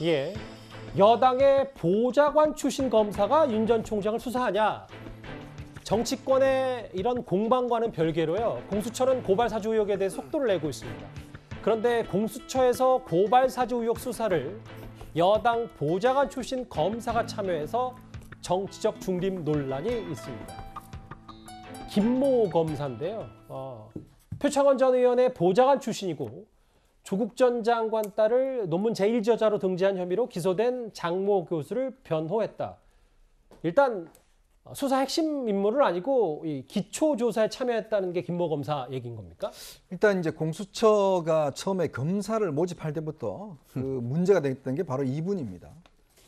예, 여당의 보좌관 출신 검사가 윤 전 총장을 수사하냐? 정치권의 이런 공방과는 별개로요. 공수처는 고발 사주 의혹에 대해 속도를 내고 있습니다. 그런데 공수처에서 고발 사주 의혹 수사를 여당 보좌관 출신 검사가 참여해서 정치적 중립 논란이 있습니다. 김모 검사인데요. 표창원 전 의원의 보좌관 출신이고 조국 전 장관 딸을 논문 제1저자로 등재한 혐의로 기소된 장모 교수를 변호했다. 일단 수사 핵심 인물은 아니고 이 기초조사에 참여했다는 게 김모 검사 얘기인 겁니까? 일단 이제 공수처가 처음에 검사를 모집할 때부터 그 문제가 됐던 게 바로 이분입니다.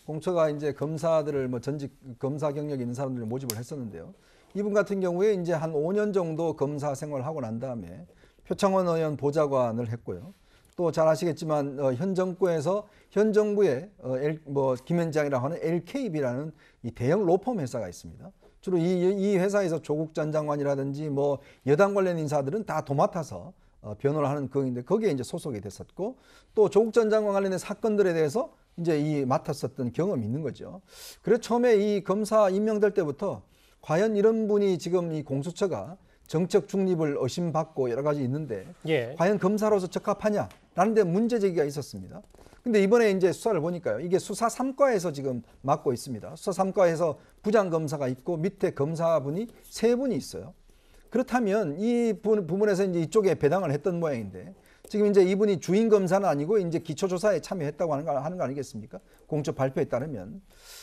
공처가 이제 검사들을 뭐 전직 검사 경력이 있는 사람들을 모집을 했었는데요. 이분 같은 경우에 이제 한 5년 정도 검사 생활을 하고 난 다음에 표창원 의원 보좌관을 했고요. 또 잘 아시겠지만 현 정부에서 현 정부의 김현장이라고 하는 LKB라는 이 대형 로펌 회사가 있습니다. 주로 이 회사에서 조국 전 장관이라든지 뭐 여당 관련 인사들은 다 도맡아서 변호를 하는 그인데 거기에 이제 소속이 됐었고 또 조국 전 장관 관련된 사건들에 대해서 이제 이 맡았었던 경험이 있는 거죠. 그래서 처음에 이 검사 임명될 때부터 과연 이런 분이 지금 이 공수처가 정책 중립을 의심받고 여러 가지 있는데 과연 검사로서 적합하냐라는 데 문제 제기가 있었습니다. 근데 이번에 이제 수사를 보니까요. 이게 수사 3과에서 지금 맡고 있습니다. 수사 3과에서 부장 검사가 있고 밑에 검사분이 3분이 있어요. 그렇다면 이 부분에서 이제 이쪽에 배당을 했던 모양인데 지금 이제 이분이 주인 검사는 아니고 이제 기초조사에 참여했다고 하는 거 아니겠습니까? 공적 발표에 따르면.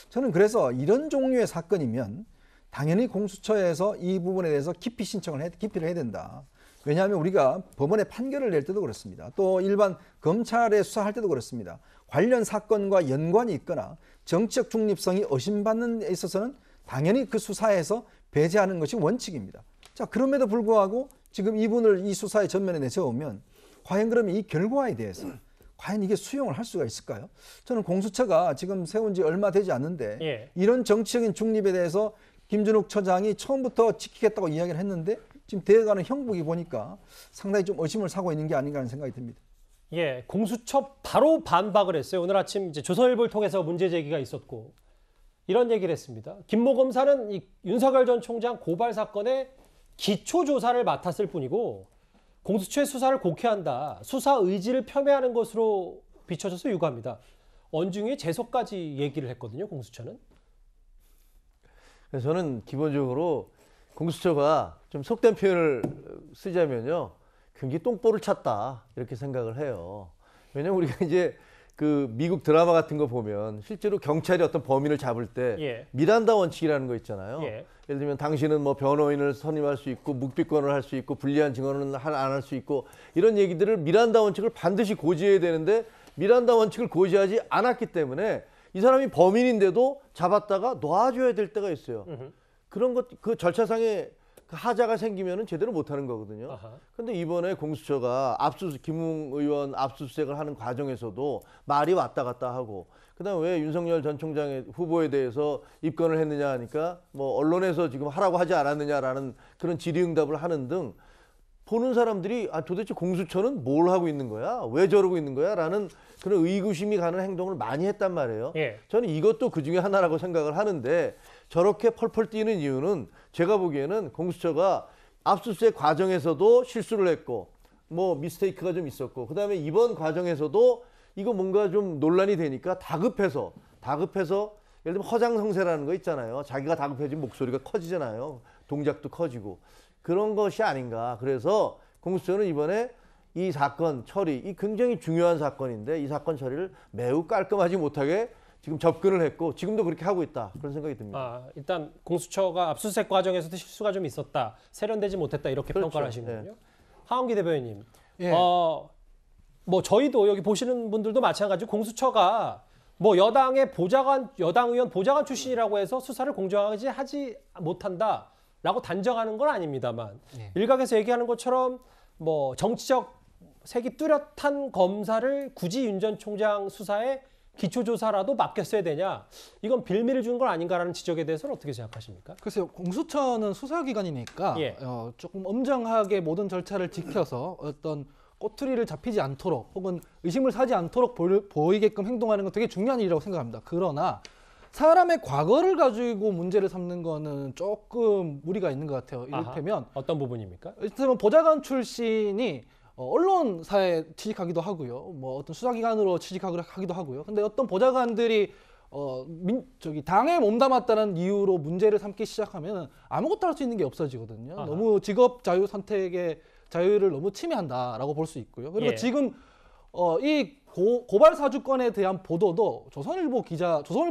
저는 그래서 이런 종류의 사건이면 당연히 공수처에서 이 부분에 대해서 기피를 해야 된다. 왜냐하면 우리가 법원에 판결을 낼 때도 그렇습니다. 또 일반 검찰에 수사할 때도 그렇습니다. 관련 사건과 연관이 있거나 정치적 중립성이 의심받는 데 있어서는 당연히 그 수사에서 배제하는 것이 원칙입니다. 자, 그럼에도 불구하고 지금 이분을 이 수사의 전면에 내세우면 과연 그러면 이 결과에 대해서 과연 이게 수용을 할 수가 있을까요? 저는 공수처가 지금 세운 지 얼마 되지 않는데 이런 정치적인 중립에 대해서 김준욱 처장이 처음부터 지키겠다고 이야기를 했는데 지금 되어가는 형국이 보니까 상당히 좀 의심을 사고 있는 게 아닌가 하는 생각이 듭니다. 예, 공수처 바로 반박을 했어요. 오늘 아침 이제 조선일보를 통해서 문제 제기가 있었고 이런 얘기를 했습니다. 김모 검사는 이 윤석열 전 총장 고발 사건의 기초 조사를 맡았을 뿐이고 공수처의 수사를 곡해한다. 수사 의지를 폄훼하는 것으로 비춰져서 유감이다. 언중에 재소까지 얘기를 했거든요. 공수처는. 그래서 저는 기본적으로 공수처가 좀 속된 표현을 쓰자면요. 굉장히 똥볼을 찼다. 이렇게 생각을 해요. 왜냐면 우리가 이제 그 미국 드라마 같은 거 보면 실제로 경찰이 어떤 범인을 잡을 때 미란다 원칙이라는 거 있잖아요. 예를 들면 당신은 뭐 변호인을 선임할 수 있고 묵비권을 할 수 있고 불리한 증언은 안 할 수 있고 이런 얘기들을 미란다 원칙을 반드시 고지해야 되는데 미란다 원칙을 고지하지 않았기 때문에 이 사람이 범인인데도 잡았다가 놔줘야 될 때가 있어요. 그런 것, 그 절차상의 그 하자가 생기면은 제대로 못하는 거거든요. 그런데 이번에 공수처가 김웅 의원 압수수색을 하는 과정에서도 말이 왔다 갔다 하고, 그다음 왜 윤석열 전 총장의 후보에 대해서 입건을 했느냐 하니까 뭐 언론에서 지금 하라고 하지 않았느냐라는 그런 질의응답을 하는 등 보는 사람들이 도대체 공수처는 뭘 하고 있는 거야? 왜 저러고 있는 거야? 라는 그런 의구심이 가는 행동을 많이 했단 말이에요. 저는 이것도 그중에 하나라고 생각을 하는데 저렇게 펄펄 뛰는 이유는 제가 보기에는 공수처가 압수수색 과정에서도 실수를 했고 뭐 미스테이크가 좀 있었고 그다음에 이번 과정에서도 이거 뭔가 좀 논란이 되니까 다급해서 예를 들면 허장성세라는 거 있잖아요. 자기가 다급해지면 목소리가 커지잖아요. 동작도 커지고. 그런 것이 아닌가. 그래서 공수처는 이번에 이 사건 처리, 이 굉장히 중요한 사건인데 이 사건 처리를 매우 깔끔하지 못하게 지금 접근을 했고 지금도 그렇게 하고 있다. 그런 생각이 듭니다. 일단 공수처가 압수수색 과정에서도 실수가 좀 있었다. 세련되지 못했다. 이렇게 평가를 하시는군요. 하원기 대변인님. 뭐 저희도 여기 보시는 분들도 마찬가지로 공수처가 뭐 여당 의원 보좌관 출신이라고 해서 수사를 공정하게 하지 못한다. 라고 단정하는 건 아닙니다만 일각에서 얘기하는 것처럼 뭐 정치적 색이 뚜렷한 검사를 굳이 윤 전 총장 수사에 기초조사라도 맡겼어야 되냐. 이건 빌미를 주는 건 아닌가라는 지적에 대해서는 어떻게 생각하십니까? 글쎄요. 공수처는 수사기관이니까 조금 엄정하게 모든 절차를 지켜서 어떤 꼬투리를 잡히지 않도록 혹은 의심을 사지 않도록 보이게끔 행동하는 건 되게 중요한 일이라고 생각합니다. 그러나 사람의 과거를 가지고 문제를 삼는 거는 조금 무리가 있는 것 같아요. 이를테면 아하, 어떤 부분입니까? 이를테면 보좌관 출신이 언론사에 취직하기도 하고요. 뭐 어떤 수사기관으로 취직하기도 하고요. 근데 어떤 보좌관들이 당에 몸담았다는 이유로 문제를 삼기 시작하면 아무것도 할 수 있는 게 없어지거든요. 아하. 너무 직업 자유 선택의 자유를 너무 침해한다라고 볼 수 있고요. 그리고 예. 지금 이 고발 사주권에 대한 보도도 조선일보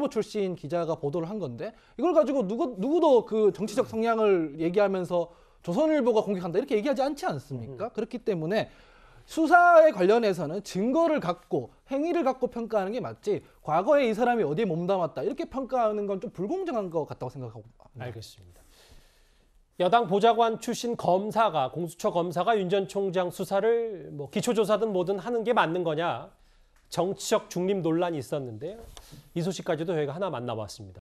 출신 기자가 보도를 한 건데 이걸 가지고 누구도 그 정치적 성향을 얘기하면서 조선일보가 공격한다 이렇게 얘기하지 않지 않습니까? 그렇기 때문에 수사에 관련해서는 증거를 갖고 행위를 갖고 평가하는 게 맞지 과거에 이 사람이 어디에 몸담았다 이렇게 평가하는 건 좀 불공정한 것 같다고 생각하고 알겠습니다. 여당 보좌관 출신 검사가 공수처 검사가 윤 전 총장 수사를 뭐 기초조사든 뭐든 하는 게 맞는 거냐 정치적 중립 논란이 있었는데요. 이 소식까지도 저희가 하나 만나봤습니다.